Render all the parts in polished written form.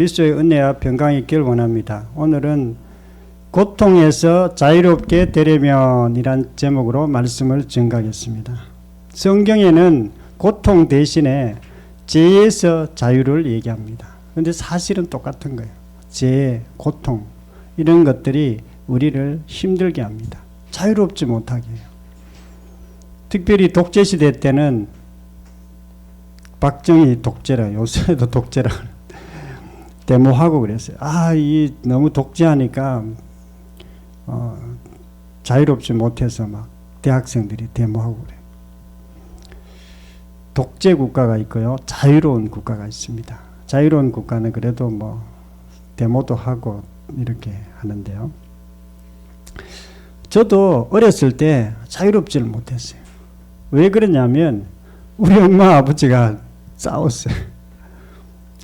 그리스도의 은혜와 평강이 있기를 원합니다. 오늘은 고통에서 자유롭게 되려면이란 제목으로 말씀을 증가하겠습니다. 성경에는 고통 대신에 죄에서 자유를 얘기합니다. 그런데 사실은 똑같은 거예요. 죄, 고통 이런 것들이 우리를 힘들게 합니다. 자유롭지 못하게 해요. 특별히 독재시대 때는 박정희 독재라, 요새도 독재라 데모하고 그랬어요. 이 너무 독재하니까 자유롭지 못해서 막 대학생들이 데모하고 그래요. 독재 국가가 있고요, 자유로운 국가가 있습니다. 자유로운 국가는 그래도 뭐 데모도 하고 이렇게 하는데요. 저도 어렸을 때 자유롭지를 못했어요. 왜 그러냐면 우리 엄마 아버지가 싸웠어요.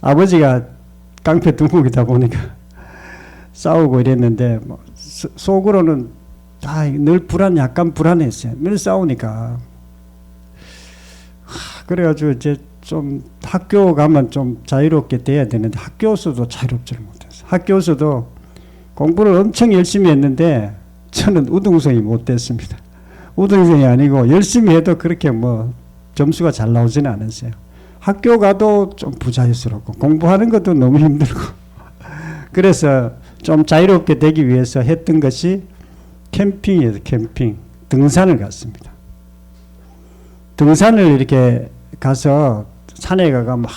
아버지가 깡패 두목이다 보니까 싸우고 이랬는데 뭐 속으로는 늘 약간 불안했어요. 늘 싸우니까. 그래가지고 이제 좀 학교 가면 좀 자유롭게 돼야 되는데 학교에서도 자유롭지를 못했어요. 학교에서도 공부를 엄청 열심히 했는데 저는 우등생이 못 됐습니다. 우등생이 아니고 열심히 해도 그렇게 뭐 점수가 잘 나오지는 않았어요. 학교 가도 좀 부자연스럽고 공부하는 것도 너무 힘들고 그래서 좀 자유롭게 되기 위해서 했던 것이 캠핑이에요. 캠핑. 등산을 갔습니다. 등산을 이렇게 가서 산에 가가 막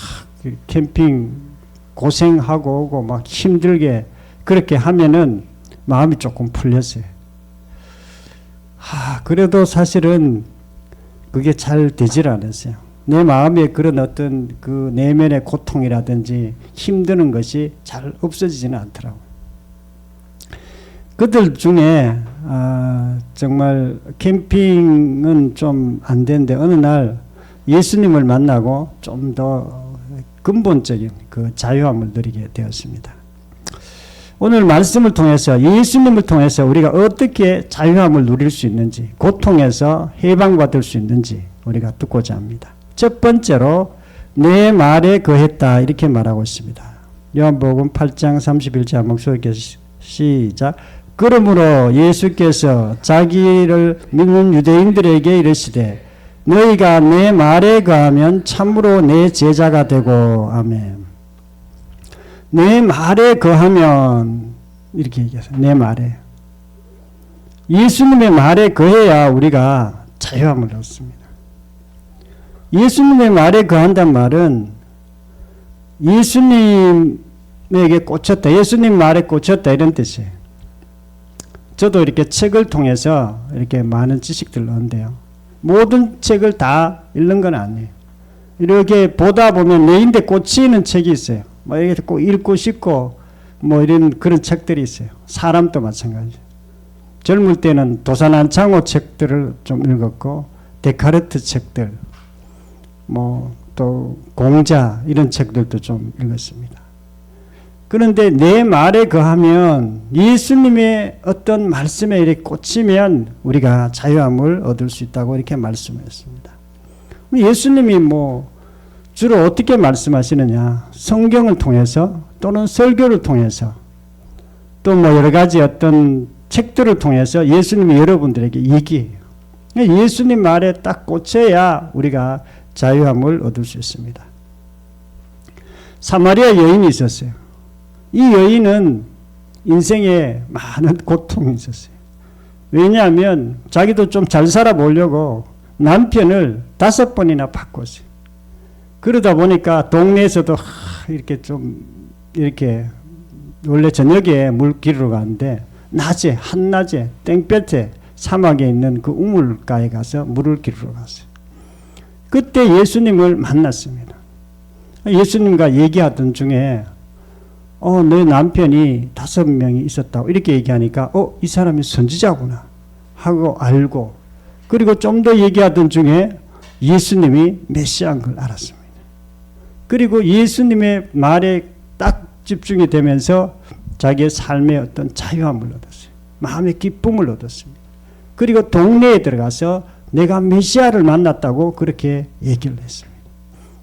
캠핑 고생하고 오고 막 힘들게 그렇게 하면은 마음이 조금 풀렸어요. 그래도 사실은 그게 잘 되질 않았어요. 내 마음에 그런 어떤 그 내면의 고통이라든지 힘드는 것이 잘 없어지지는 않더라고요. 그들 중에 정말 캠핑은 좀 안 되는데 어느 날 예수님을 만나고 좀 더 근본적인 그 자유함을 누리게 되었습니다. 오늘 말씀을 통해서 예수님을 통해서 우리가 어떻게 자유함을 누릴 수 있는지, 고통에서 해방받을 수 있는지 우리가 듣고자 합니다. 첫 번째로 내 말에 거했다 이렇게 말하고 있습니다. 요한복음 8장 31절 목소리 시작. 그러므로 예수께서 자기를 믿는 유대인들에게 이르시되 너희가 내 말에 거하면 참으로 내 제자가 되고 아멘. 내 말에 거하면 이렇게 얘기하세요. 내 말에. 예수님의 말에 거해야 우리가 자유함을 얻습니다. 예수님의 말에 거한단 말은 예수님에게 꽂혔다. 예수님 말에 꽂혔다 이런 뜻이에요. 저도 이렇게 책을 통해서 이렇게 많은 지식들을 얻는데요. 모든 책을 다 읽는 건 아니에요. 이렇게 보다 보면 내 인데 꽂히는 책이 있어요. 뭐 이렇게 꼭 읽고 싶고 뭐 이런 그런 책들이 있어요. 사람도 마찬가지. 젊을 때는 도산안창호 책들을 좀 읽었고 데카르트 책들, 뭐 또 공자 이런 책들도 좀 읽었습니다. 그런데 내 말에 거하면 예수님의 어떤 말씀에 이렇게 꽂히면 우리가 자유함을 얻을 수 있다고 이렇게 말씀했습니다. 예수님이 뭐 주로 어떻게 말씀하시느냐? 성경을 통해서 또는 설교를 통해서 또 뭐 여러 가지 어떤 책들을 통해서 예수님이 여러분들에게 얘기해요. 예수님 말에 딱 꽂혀야 우리가 자유함을 얻을 수 있습니다. 사마리아 여인이 있었어요. 이 여인은 인생에 많은 고통이 있었어요. 왜냐하면 자기도 좀 잘 살아보려고 남편을 5번이나 바꿨어요. 그러다 보니까 동네에서도 이렇게 좀 이렇게 원래 저녁에 물 기르러 가는데 낮에 한낮에 땡볕에 사막에 있는 그 우물가에 가서 물을 기르러 갔어요. 그때 예수님을 만났습니다. 예수님과 얘기하던 중에 내 남편이 5명이 있었다고 이렇게 얘기하니까 이 사람이 선지자구나 하고 알고 그리고 좀 더 얘기하던 중에 예수님이 메시아인 걸 알았습니다. 그리고 예수님의 말에 딱 집중이 되면서 자기의 삶의 어떤 자유함을 얻었어요. 마음의 기쁨을 얻었습니다. 그리고 동네에 들어가서 내가 메시아를 만났다고 그렇게 얘기를 했습니다.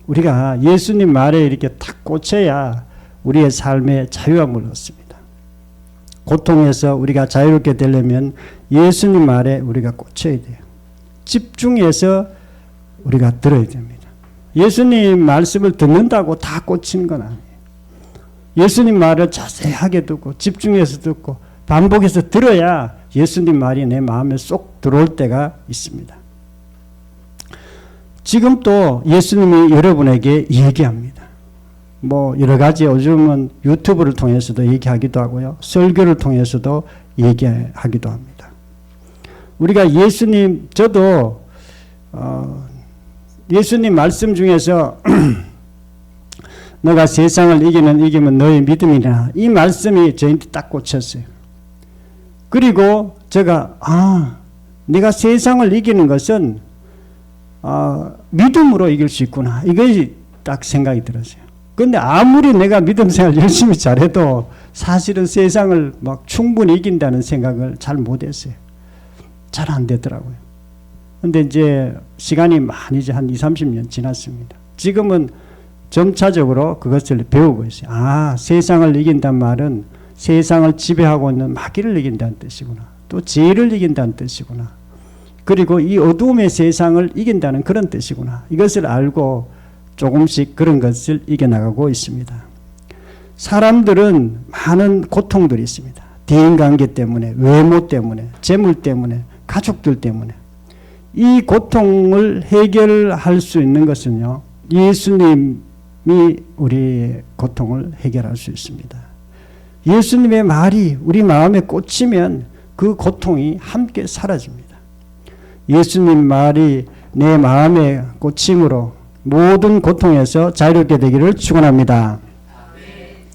우리가 예수님 말에 이렇게 탁 꽂혀야 우리의 삶의 자유함을 얻습니다. 고통에서 우리가 자유롭게 되려면 예수님 말에 우리가 꽂혀야 돼요. 집중해서 우리가 들어야 됩니다. 예수님 말씀을 듣는다고 다 꽂히는 건 아니에요. 예수님 말을 자세하게 듣고 집중해서 듣고 반복해서 들어야 예수님 말이 내 마음에 쏙 들어올 때가 있습니다. 지금 또 예수님이 여러분에게 얘기합니다. 뭐 여러 가지 요즘은 유튜브를 통해서도 얘기하기도 하고요. 설교를 통해서도 얘기하기도 합니다. 우리가 예수님, 저도 예수님 말씀 중에서 너가 세상을 이기면 너의 믿음이라, 이 말씀이 저한테 딱 꽂혔어요. 그리고 제가 내가 세상을 이기는 것은 믿음으로 이길 수 있구나, 이것이 딱 생각이 들었어요. 근데 아무리 내가 믿음 생활 열심히 잘해도 사실은 세상을 막 충분히 이긴다는 생각을 잘 못했어요. 잘 안 되더라고요. 근데 이제 시간이 많이 이제 한 20-30년 지났습니다. 지금은 점차적으로 그것을 배우고 있어요. 세상을 이긴다는 말은 세상을 지배하고 있는 마귀를 이긴다는 뜻이구나. 또 죄를 이긴다는 뜻이구나. 그리고 이 어두움의 세상을 이긴다는 그런 뜻이구나. 이것을 알고 조금씩 그런 것을 이겨나가고 있습니다. 사람들은 많은 고통들이 있습니다. 대인관계 때문에, 외모 때문에, 재물 때문에, 가족들 때문에. 이 고통을 해결할 수 있는 것은요, 예수님이 우리의 고통을 해결할 수 있습니다. 예수님의 말이 우리 마음에 꽂히면 그 고통이 함께 사라집니다. 예수님 말이 내 마음에 꽂힘으로 모든 고통에서 자유롭게 되기를 축원합니다.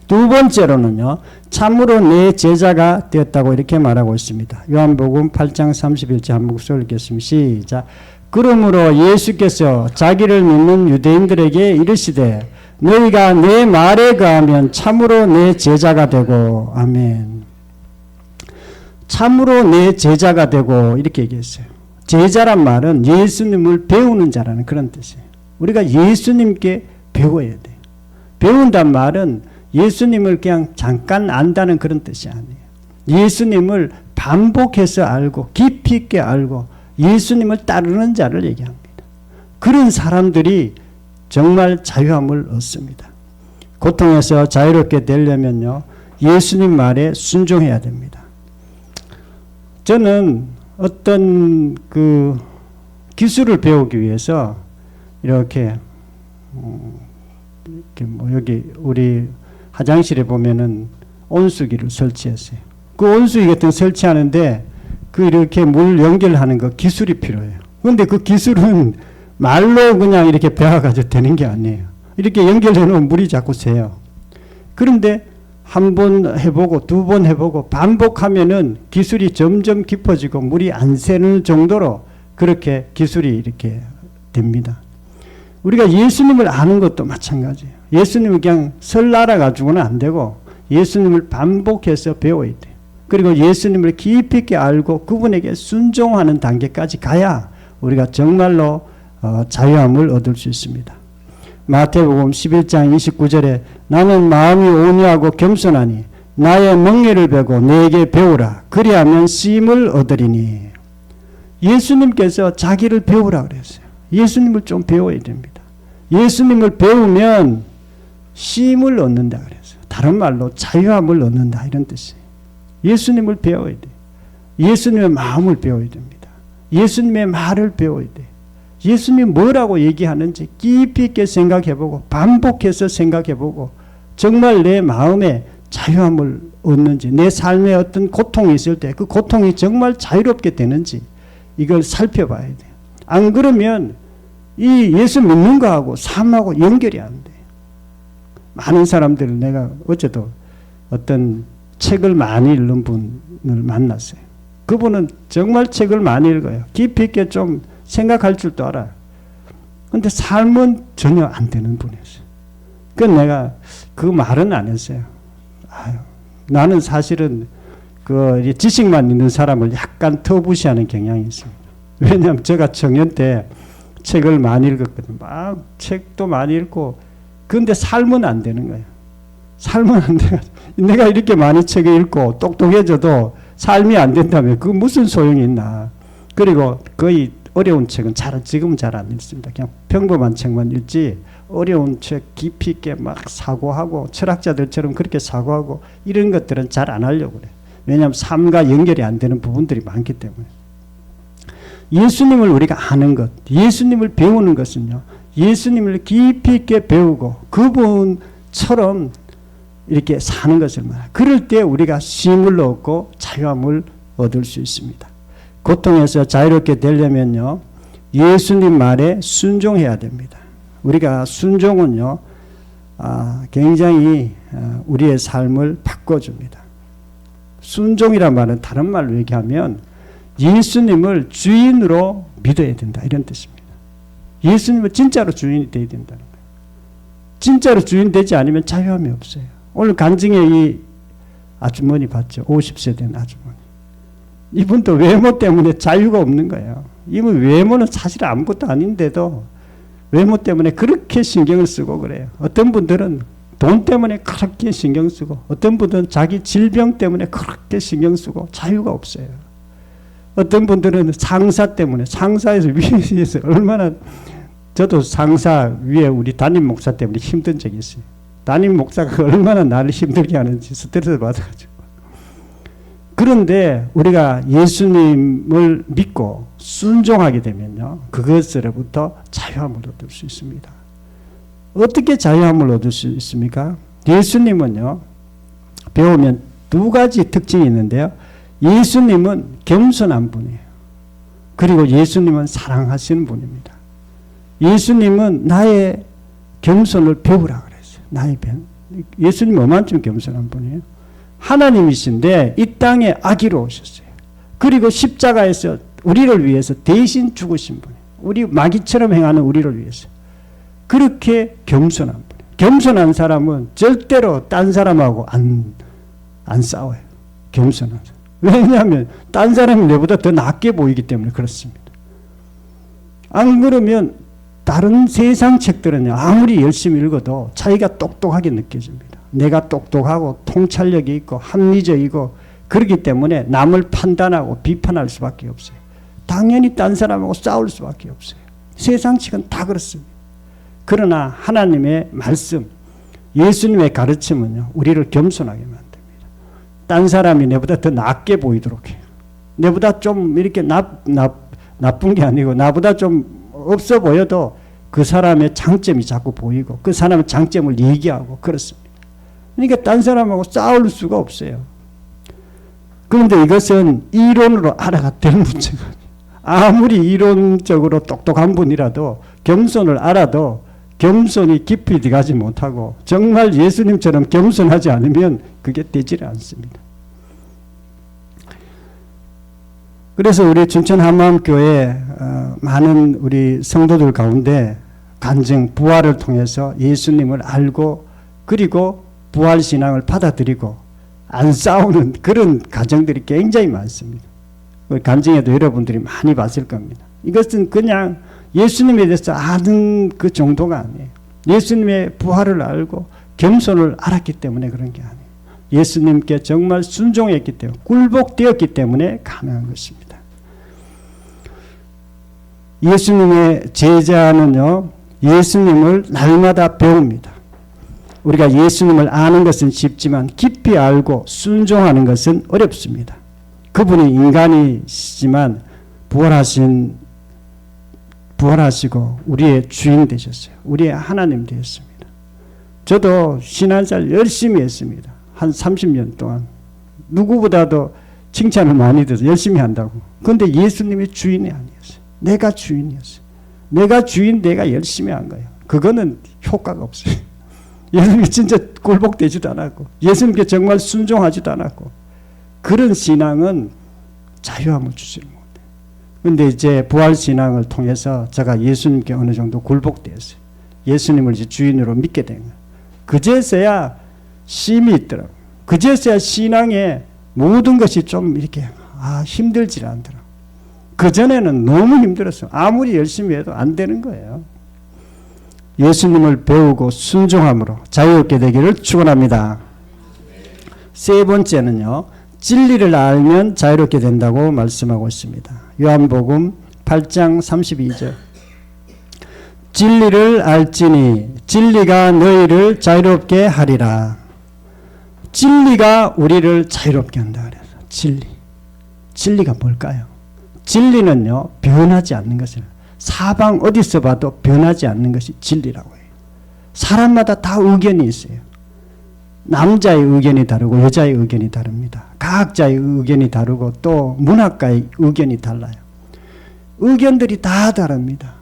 두 번째로는요, 참으로 내 제자가 되었다고 이렇게 말하고 있습니다. 요한복음 8장 31절 한 목소리 읽겠습니다. 시작. 그러므로 예수께서 자기를 믿는 유대인들에게 이르시되 너희가 내 말에 거하면 참으로 내 제자가 되고. 아멘. 참으로 내 제자가 되고 이렇게 얘기했어요. 제자란 말은 예수님을 배우는 자라는 그런 뜻이에요. 우리가 예수님께 배워야 돼요. 배운단 말은 예수님을 그냥 잠깐 안다는 그런 뜻이 아니에요. 예수님을 반복해서 알고 깊이 있게 알고 예수님을 따르는 자를 얘기합니다. 그런 사람들이 정말 자유함을 얻습니다. 고통에서 자유롭게 되려면요, 예수님 말에 순종해야 됩니다. 저는 어떤 그 기술을 배우기 위해서 이렇게 뭐 여기 우리 화장실에 보면은 온수기를 설치했어요. 그 온수기 같은 거 설치하는데 그 이렇게 물 연결하는 거 기술이 필요해요. 그런데 그 기술은 말로 그냥 이렇게 배워가지고 되는 게 아니에요. 이렇게 연결해 놓으면 물이 자꾸 새요. 그런데 한 번 해보고 두 번 해보고 반복하면은 기술이 점점 깊어지고 물이 안 새는 정도로 그렇게 기술이 이렇게 됩니다. 우리가 예수님을 아는 것도 마찬가지예요. 예수님을 그냥 설 알아가지고는 안 되고 예수님을 반복해서 배워야 돼요. 그리고 예수님을 깊이 있게 알고 그분에게 순종하는 단계까지 가야 우리가 정말로 자유함을 얻을 수 있습니다. 마태복음 11장 29절에 나는 마음이 온유하고 겸손하니 나의 멍에를 베고 내게 배우라 그리하면 쉼을 얻으리니. 예수님께서 자기를 배우라 그랬어요. 예수님을 좀 배워야 됩니다. 예수님을 배우면 쉼을 얻는다 그랬어요. 다른 말로 자유함을 얻는다 이런 뜻이에요. 예수님을 배워야 돼요. 예수님의 마음을 배워야 됩니다. 예수님의 말을 배워야 돼요. 예수님이 뭐라고 얘기하는지 깊이 있게 생각해보고 반복해서 생각해보고 정말 내 마음에 자유함을 얻는지, 내 삶에 어떤 고통이 있을 때 그 고통이 정말 자유롭게 되는지 이걸 살펴봐야 돼요. 안 그러면 이 예수 믿는 거하고 삶하고 연결이 안 돼요. 많은 사람들을 내가 어제도 어떤 책을 많이 읽는 분을 만났어요. 그분은 정말 책을 많이 읽어요. 깊이 있게 좀 생각할 줄도 알아요. 근데 삶은 전혀 안 되는 분이었어요. 그래서 내가 그 말은 안 했어요. 나는 사실은 그 지식만 있는 사람을 약간 터부시하는 경향이 있습니다. 왜냐하면 제가 청년 때 책을 많이 읽었거든요. 막 책도 많이 읽고, 그런데 삶은 안 되는 거예요. 삶은 안 돼. 내가 이렇게 많이 책을 읽고 똑똑해져도 삶이 안 된다면 그 무슨 소용이 있나. 그리고 거의 어려운 책은 지금은 잘 안 읽습니다. 그냥 평범한 책만 읽지 어려운 책 깊이 있게 막 사고하고 철학자들처럼 그렇게 사고하고 이런 것들은 잘 안 하려고 그래요. 왜냐하면 삶과 연결이 안 되는 부분들이 많기 때문에. 예수님을 우리가 아는 것, 예수님을 배우는 것은요. 예수님을 깊이 있게 배우고 그분처럼 이렇게 사는 것을 말해요. 그럴 때 우리가 쉼을 얻고 자유함을 얻을 수 있습니다. 고통에서 자유롭게 되려면요. 예수님 말에 순종해야 됩니다. 우리가 순종은요. 굉장히 우리의 삶을 바꿔줍니다. 순종이란 말은 다른 말로 얘기하면 예수님을 주인으로 믿어야 된다 이런 뜻입니다. 예수님은 진짜로 주인이 되어야 된다는 거예요. 진짜로 주인 되지 않으면 자유함이 없어요. 오늘 간증에 이 아주머니 봤죠. 50세 된 아주머니. 이분도 외모 때문에 자유가 없는 거예요. 이분 외모는 사실 아무것도 아닌데도 외모 때문에 그렇게 신경을 쓰고 그래요. 어떤 분들은 돈 때문에 그렇게 신경 쓰고 어떤 분들은 자기 질병 때문에 그렇게 신경 쓰고 자유가 없어요. 어떤 분들은 상사 때문에 상사에서 위에서 얼마나 저도 상사 위에 우리 담임 목사 때문에 힘든 적이 있어요. 담임 목사가 얼마나 나를 힘들게 하는지 스트레스 받아가지고. 그런데 우리가 예수님을 믿고 순종하게 되면요. 그것으로부터 자유함을 얻을 수 있습니다. 어떻게 자유함을 얻을 수 있습니까? 예수님은요. 배우면 두 가지 특징이 있는데요. 예수님은 겸손한 분이에요. 그리고 예수님은 사랑하시는 분입니다. 예수님은 나의 겸손을 배우라 그랬어요. 나의 예수님은 얼마큼 겸손한 분이에요. 하나님이신데 이 땅에 아기로 오셨어요. 그리고 십자가에서 우리를 위해서 대신 죽으신 분이에요. 우리 마귀처럼 행하는 우리를 위해서. 그렇게 겸손한 분이에요. 겸손한 사람은 절대로 딴 사람하고 안 싸워요. 겸손한 사람. 왜냐하면 딴 사람이 내보다 더 낫게 보이기 때문에 그렇습니다. 안 그러면 다른 세상 책들은요. 아무리 열심히 읽어도 자기가 똑똑하게 느껴집니다. 내가 똑똑하고 통찰력이 있고 합리적이고 그렇기 때문에 남을 판단하고 비판할 수밖에 없어요. 당연히 딴 사람하고 싸울 수밖에 없어요. 세상 책은 다 그렇습니다. 그러나 하나님의 말씀, 예수님의 가르침은요. 우리를 겸손하게 만듭니다. 딴 사람이 내보다 더 낫게 보이도록 해요. 내보다 좀 이렇게 나쁜 게 아니고 나보다 좀 없어 보여도 그 사람의 장점이 자꾸 보이고 그 사람의 장점을 얘기하고 그렇습니다. 그러니까 딴 사람하고 싸울 수가 없어요. 그런데 이것은 이론으로 알아가 될 문제가 아니에요. 아무리 이론적으로 똑똑한 분이라도 겸손을 알아도 겸손이 깊이 들어가지 못하고 정말 예수님처럼 겸손하지 않으면 그게 되지를 않습니다. 그래서 우리 춘천 한마음교회 많은 우리 성도들 가운데 간증, 부활을 통해서 예수님을 알고 그리고 부활신앙을 받아들이고 안 싸우는 그런 가정들이 굉장히 많습니다. 간증에도 여러분들이 많이 봤을 겁니다. 이것은 그냥 예수님에 대해서 아는 그 정도가 아니에요. 예수님의 부활을 알고 겸손을 알았기 때문에 그런 게 아니에요. 예수님께 정말 순종했기 때문에 굴복되었기 때문에 가능한 것입니다. 예수님의 제자는요. 예수님을 날마다 배웁니다. 우리가 예수님을 아는 것은 쉽지만 깊이 알고 순종하는 것은 어렵습니다. 그분이 인간이시지만 부활하시고 우리의 주인 되셨어요. 우리의 하나님 되었습니다. 저도 신앙생활 열심히 했습니다. 한 30년 동안. 누구보다도 칭찬을 많이 들어서 열심히 한다고. 그런데 예수님이 주인이 아니었어요. 내가 주인이었어요. 내가 주인, 내가 열심히 한 거예요. 그거는 효과가 없어요. 예수님이 진짜 굴복되지도 않았고 예수님께 정말 순종하지도 않았고 그런 신앙은 자유함을 주지 못해요. 그런데 이제 부활신앙을 통해서 제가 예수님께 어느 정도 굴복되었어요. 예수님을 이제 주인으로 믿게 된 거예요. 그제서야 쉼이 있더라고요. 그제서야 신앙의 모든 것이 좀 이렇게 힘들지 않더라고요. 그전에는 너무 힘들었어요. 아무리 열심히 해도 안 되는 거예요. 예수님을 배우고 순종함으로 자유롭게 되기를 축원합니다. 세 번째는요. 진리를 알면 자유롭게 된다고 말씀하고 있습니다. 요한복음 8장 32절. 진리를 알지니 진리가 너희를 자유롭게 하리라. 진리가 우리를 자유롭게 한다 그래서 진리. 진리가 뭘까요? 진리는요. 변하지 않는 것이에요. 사방 어디서 봐도 변하지 않는 것이 진리라고 해요. 사람마다 다 의견이 있어요. 남자의 의견이 다르고 여자의 의견이 다릅니다. 과학자의 의견이 다르고 또 문학가의 의견이 달라요. 의견들이 다 다릅니다.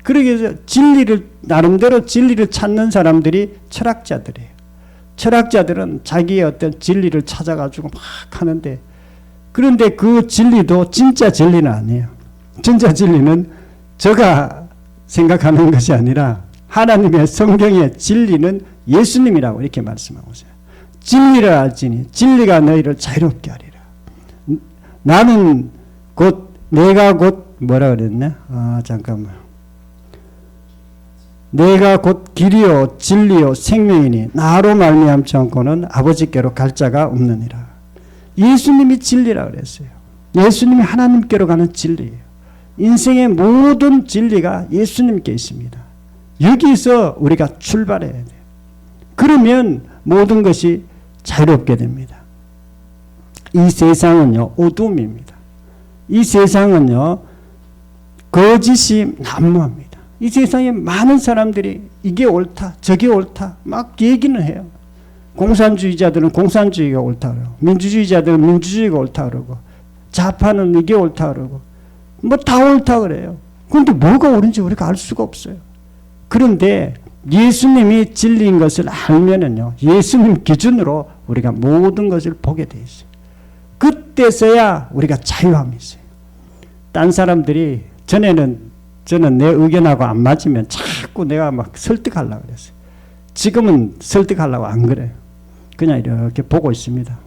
그러기 진리를 나름대로 진리를 찾는 사람들이 철학자들이에요. 철학자들은 자기의 어떤 진리를 찾아가지고 막 하는데 그런데 그 진리도 진짜 진리는 아니에요. 진짜 진리는 제가 생각하는 것이 아니라 하나님의 성경의 진리는 예수님이라고 이렇게 말씀하고 있어요. 진리를 알지니 진리가 너희를 자유롭게 하리라. 나는 곧 내가 곧 뭐라 그랬나? 잠깐만. 내가 곧 길이요 진리요 생명이니 나로 말미암지 않고는 아버지께로 갈 자가 없느니라. 예수님이 진리라 그랬어요. 예수님이 하나님께로 가는 진리예요. 인생의 모든 진리가 예수님께 있습니다. 여기서 우리가 출발해야 돼요. 그러면 모든 것이 자유롭게 됩니다. 이 세상은요 어둠입니다. 이 세상은요 거짓이 난무합니다. 이 세상에 많은 사람들이 이게 옳다 저게 옳다 막 얘기는 해요. 공산주의자들은 공산주의가 옳다 그러고 민주주의자들은 민주주의가 옳다 그러고 좌파는 이게 옳다 그러고 뭐 다 옳다 그래요. 그런데 뭐가 옳은지 우리가 알 수가 없어요. 그런데 예수님이 진리인 것을 알면은요 예수님 기준으로 우리가 모든 것을 보게 돼 있어요. 그때서야 우리가 자유함이 있어요. 딴 사람들이 저는 내 의견하고 안 맞으면 자꾸 내가 막 설득하려고 그랬어요. 지금은 설득하려고 안 그래요. 그냥 이렇게 보고 있습니다.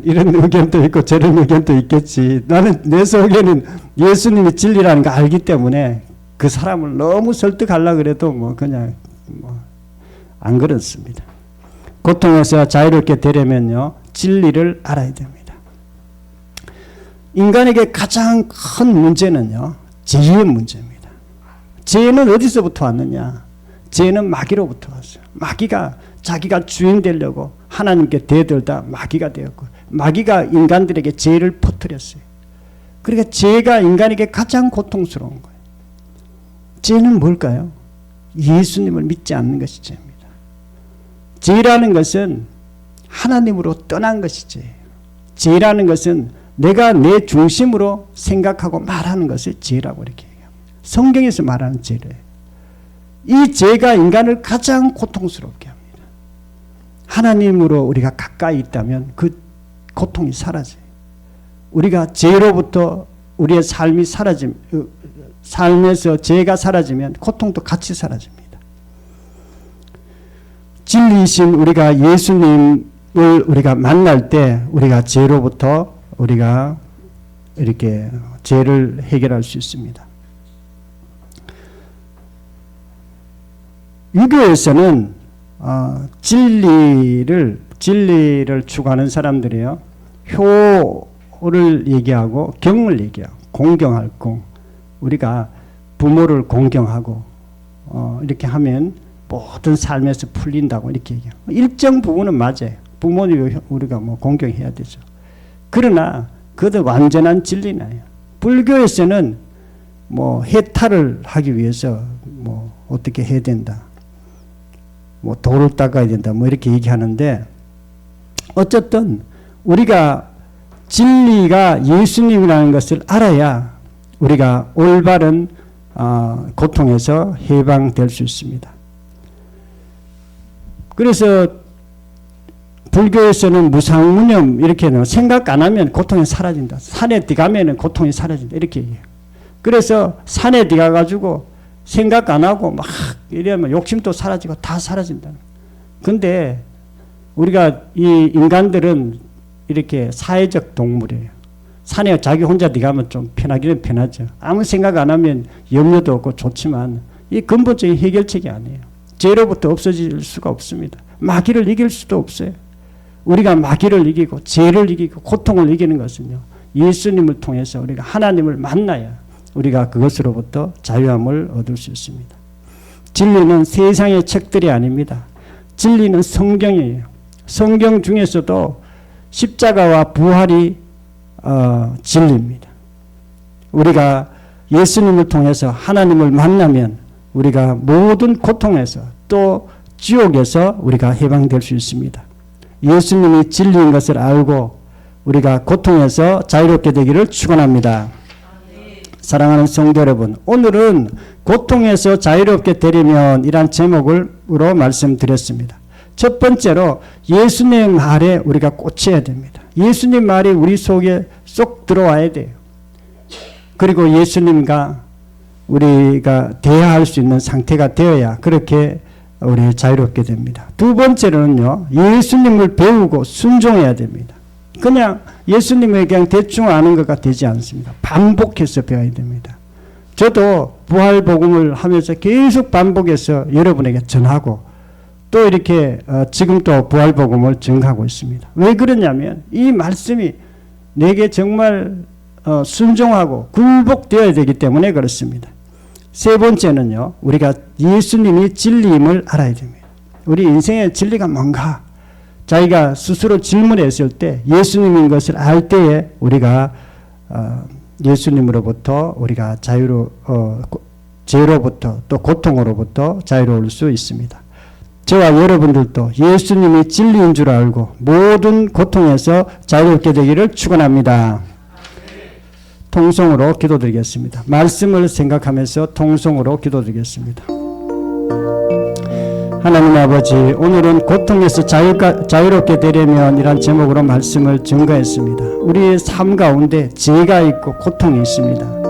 이런 의견도 있고 저런 의견도 있겠지. 나는 내 속에는 예수님이 진리라는 거 알기 때문에 그 사람을 너무 설득하려고 그래도 그냥 안 그렇습니다. 고통에서 자유롭게 되려면요 진리를 알아야 됩니다. 인간에게 가장 큰 문제는요 죄의 문제입니다. 죄는 어디서부터 왔느냐? 죄는 마귀로부터 왔어요. 마귀가 자기가 주인 되려고 하나님께 대들다 마귀가 되었고 마귀가 인간들에게 죄를 퍼뜨렸어요. 그러니까 죄가 인간에게 가장 고통스러운 거예요. 죄는 뭘까요? 예수님을 믿지 않는 것이 죄입니다. 죄라는 것은 하나님으로 떠난 것이 죄예요. 죄라는 것은 내가 내 중심으로 생각하고 말하는 것을 죄라고 이렇게 얘기합니다. 성경에서 말하는 죄래요. 이 죄가 인간을 가장 고통스럽게 합니다. 하나님으로 우리가 가까이 있다면 그 고통이 사라져요. 우리가 죄로부터 우리의 삶이 삶에서 죄가 사라지면 고통도 같이 사라집니다. 진리이신 우리가 예수님을 우리가 만날 때 우리가 죄로부터 우리가 이렇게 죄를 해결할 수 있습니다. 유교에서는 진리를 추구하는 사람들이요 효를 얘기하고 경을 얘기하고 공경할 공. 우리가 부모를 공경하고 이렇게 하면 모든 삶에서 풀린다고 이렇게 얘기해요. 일정 부분은 맞아요. 부모님 우리가 공경해야 되죠. 그러나 그것도 완전한 진리는 아니에요. 불교에서는 해탈을 하기 위해서 어떻게 해야 된다. 돌을 닦아야 된다. 이렇게 얘기하는데 어쨌든 우리가 진리가 예수님이라는 것을 알아야 우리가 올바른 고통에서 해방될 수 있습니다. 그래서 불교에서는 무상무념 이렇게 생각 안 하면 고통이 사라진다. 산에 들어가면 고통이 사라진다. 이렇게 얘기해요. 그래서 산에 들어가가지고 생각 안 하고 막 이러면 욕심도 사라지고 다 사라진다. 근데 우리가 이 인간들은 이렇게 사회적 동물이에요. 산에 자기 혼자 들어가면 좀 편하기는 편하죠. 아무 생각 안 하면 염려도 없고 좋지만 이 근본적인 해결책이 아니에요. 죄로부터 없어질 수가 없습니다. 마귀를 이길 수도 없어요. 우리가 마귀를 이기고 죄를 이기고 고통을 이기는 것은요, 예수님을 통해서 우리가 하나님을 만나야 우리가 그것으로부터 자유함을 얻을 수 있습니다. 진리는 세상의 책들이 아닙니다. 진리는 성경이에요. 성경 중에서도 십자가와 부활이 진리입니다. 우리가 예수님을 통해서 하나님을 만나면 우리가 모든 고통에서 또 지옥에서 우리가 해방될 수 있습니다. 예수님이 진리인 것을 알고 우리가 고통에서 자유롭게 되기를 축원합니다. 사랑하는 성도 여러분, 오늘은 고통에서 자유롭게 되려면 이란 제목으로 말씀드렸습니다. 첫 번째로 예수님의 말에 우리가 꽂혀야 됩니다. 예수님 말이 우리 속에 쏙 들어와야 돼요. 그리고 예수님과 우리가 대화할 수 있는 상태가 되어야 그렇게 우리 자유롭게 됩니다. 두 번째로는요, 예수님을 배우고 순종해야 됩니다. 그냥 예수님을 그냥 대충 아는 것가 되지 않습니다. 반복해서 배워야 됩니다. 저도 부활복음을 하면서 계속 반복해서 여러분에게 전하고 또 이렇게 지금 또 부활복음을 증가하고 있습니다. 왜 그러냐면 이 말씀이 내게 정말 순종하고 굴복되어야 되기 때문에 그렇습니다. 세 번째는요, 우리가 예수님이 진리임을 알아야 됩니다. 우리 인생의 진리가 뭔가 자기가 스스로 질문했을 때 예수님인 것을 알 때에 우리가 예수님으로부터 우리가 죄로부터 또 고통으로부터 자유로울 수 있습니다. 저와 여러분들도 예수님이 진리인 줄 알고 모든 고통에서 자유롭게 되기를 축원합니다. 통성으로 기도드리겠습니다. 말씀을 생각하면서 통성으로 기도드리겠습니다. 하나님 아버지, 오늘은 고통에서 자유롭게 되려면 이란 제목으로 말씀을 증거했습니다. 우리의 삶 가운데 죄가 있고 고통이 있습니다.